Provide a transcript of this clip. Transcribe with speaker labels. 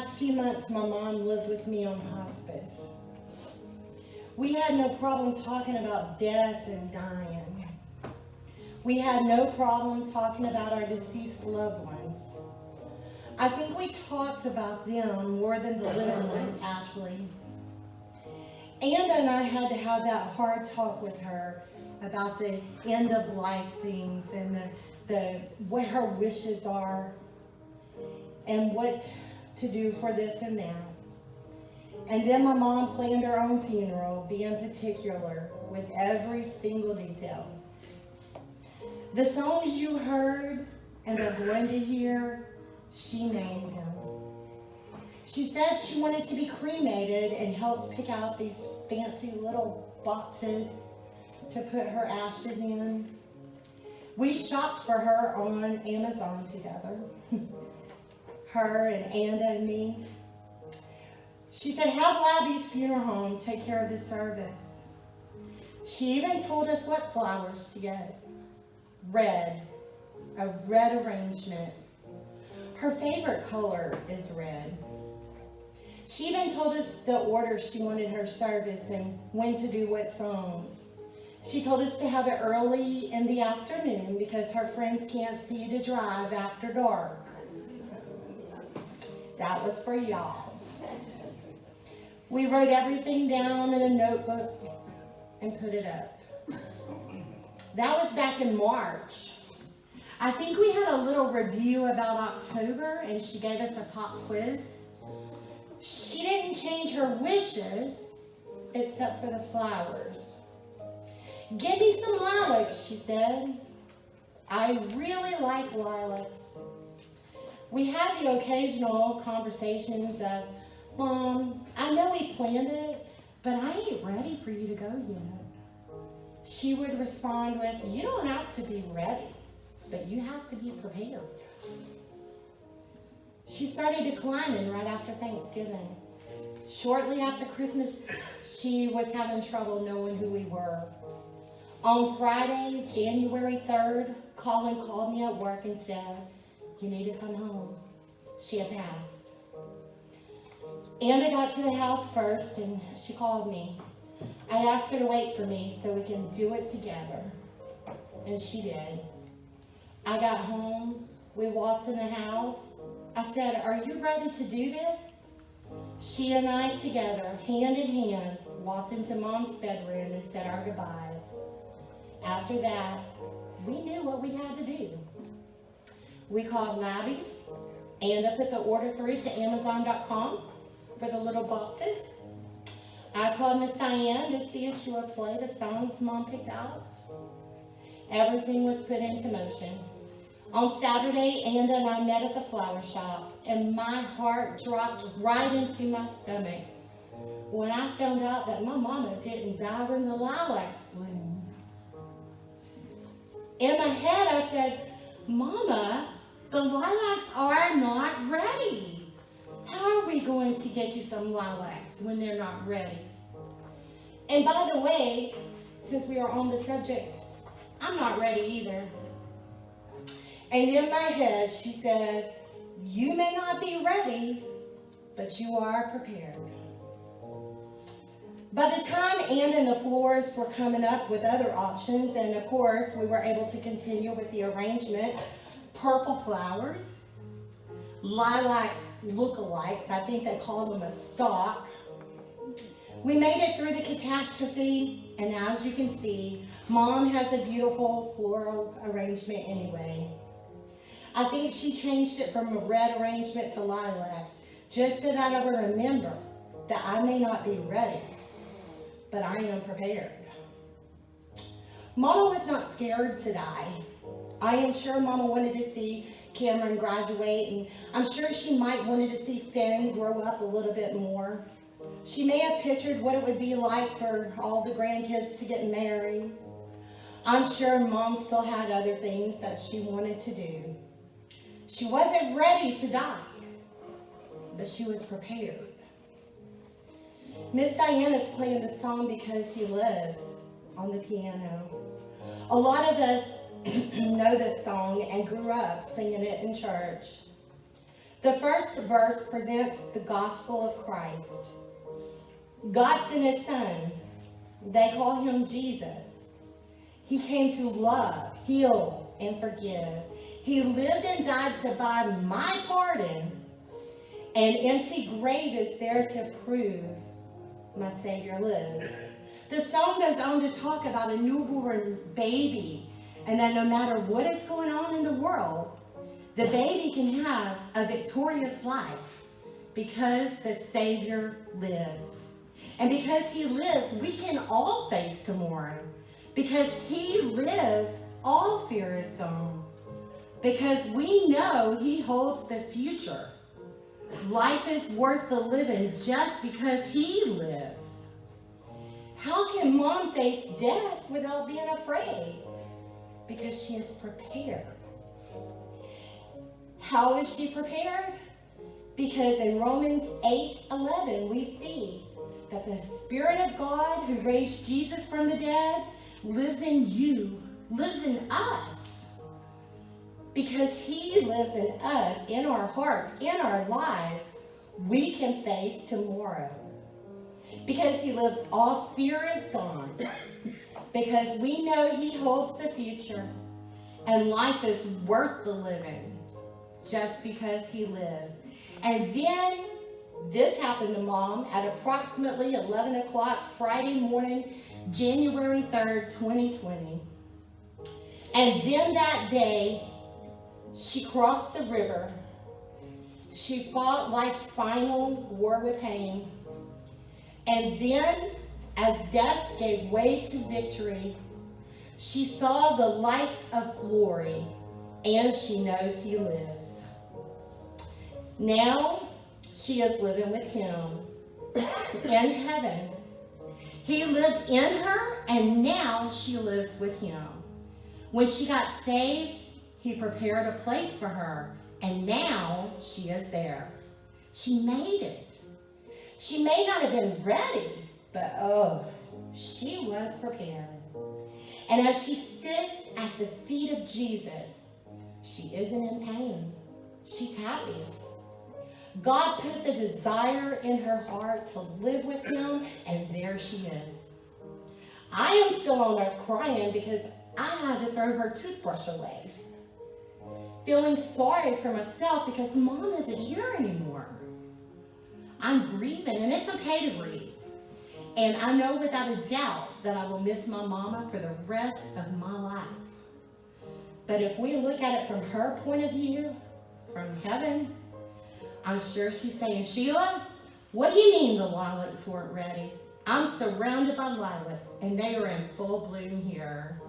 Speaker 1: last few months, my mom lived with me on hospice. We had no problem talking about death and dying. We had no problem talking about our deceased loved ones. I think we talked about them more than the living ones, actually. Anna and I had to have that hard talk with her about the end of life things and what her wishes are and what to do for this and that. And then my mom planned her own funeral, being particular with every single detail. The songs you heard and are going to hear, she named them. She said she wanted to be cremated and helped pick out these fancy little boxes to put her ashes in. We shopped for her on Amazon together. Her and Anna and me. She said, have Labby's funeral home take care of the service. She even told us what flowers to get. Red, a red arrangement. Her favorite color is red. She even told us the order she wanted her service and when to do what songs. She told us to have it early in the afternoon because her friends can't see you to drive after dark. That was for y'all. We wrote everything down in a notebook and put it up. That was back in March. I think we had a little review about October and she gave us a pop quiz. She didn't change her wishes except for the flowers. Give me some lilacs, she said. I really like lilacs. We had the occasional conversations of, Mom, I know we planned it, but I ain't ready for you to go yet. She would respond with, you don't have to be ready, but you have to be prepared. She started declining right after Thanksgiving. Shortly after Christmas, she was having trouble knowing who we were. On Friday, January 3rd, Colin called me at work and said, you need to come home. She had passed. Anna got to the house first and she called me. I asked her to wait for me so we can do it together. And she did. I got home. We walked in the house. I said, are you ready to do this? She and I together, hand in hand, walked into Mom's bedroom and said our goodbyes. After that, we knew what we had to do. We called Labby's. Anna put the order through to Amazon.com for the little boxes. I called Miss Diane to see if she would play the songs Mom picked out. Everything was put into motion. On Saturday, Anna and I met at the flower shop, and my heart dropped right into my stomach when I found out that my mama didn't die when the lilacs bloomed. In my head, I said, Mama, the lilacs are not ready. How are we going to get you some lilacs when they're not ready? And by the way, since we are on the subject, I'm not ready either. And in my head, she said, you may not be ready, but you are prepared. By the time Anna and the florists were coming up with other options, and of course, we were able to continue with the arrangement, purple flowers, lilac lookalikes, I think they called them a stalk. We made it through the catastrophe, and as you can see, Mom has a beautiful floral arrangement anyway. I think she changed it from a red arrangement to lilac, just so that I would remember that I may not be ready, but I am prepared. Mama was not scared to die. I am sure Mama wanted to see Cameron graduate, and I'm sure she might wanted to see Finn grow up a little bit more. She may have pictured what it would be like for all the grandkids to get married. I'm sure Mom still had other things that she wanted to do. She wasn't ready to die, but she was prepared. Miss Diana's playing the song Because He Lives on the piano. A lot of us know this song and grew up singing it in church. The first verse presents the gospel of Christ. God sent his son. They call him Jesus. He came to love, heal, and forgive. He lived and died to buy my pardon. An empty grave is there to prove my Savior lives. The song goes on to talk about a newborn baby, and that no matter what is going on in the world, the baby can have a victorious life because the Savior lives. And because he lives, we can all face tomorrow. Because he lives, all fear is gone. Because we know he holds the future. Life is worth the living just because he lives. How can mom face death without being afraid? Because she is prepared. How is she prepared? Because in Romans 8:11 we see that the Spirit of God who raised Jesus from the dead lives in you, lives in us. Because he lives in us, in our hearts, in our lives, we can face tomorrow. Because he lives, all fear is gone. Because we know he holds the future, and life is worth the living just because he lives. And then this happened to Mom at approximately 11 o'clock Friday morning, January 3rd, 2020. And then that day, she crossed the river. She fought life's final war with pain. And then, as death gave way to victory, she saw the light of glory, and she knows he lives. Now, she is living with him in heaven. He lived in her, and now she lives with him. When she got saved, he prepared a place for her, and now she is there. She made it. She may not have been ready, but oh, she was prepared. And as she sits at the feet of Jesus, she isn't in pain. She's happy. God put the desire in her heart to live with him, and there she is. I am still on earth crying because I had to throw her toothbrush away. Feeling sorry for myself because Mom isn't here anymore. I'm grieving, and it's okay to grieve. And I know without a doubt that I will miss my mama for the rest of my life. But if we look at it from her point of view, from heaven, I'm sure she's saying, Sheila, what do you mean the lilacs weren't ready? I'm surrounded by lilacs, and they are in full bloom here.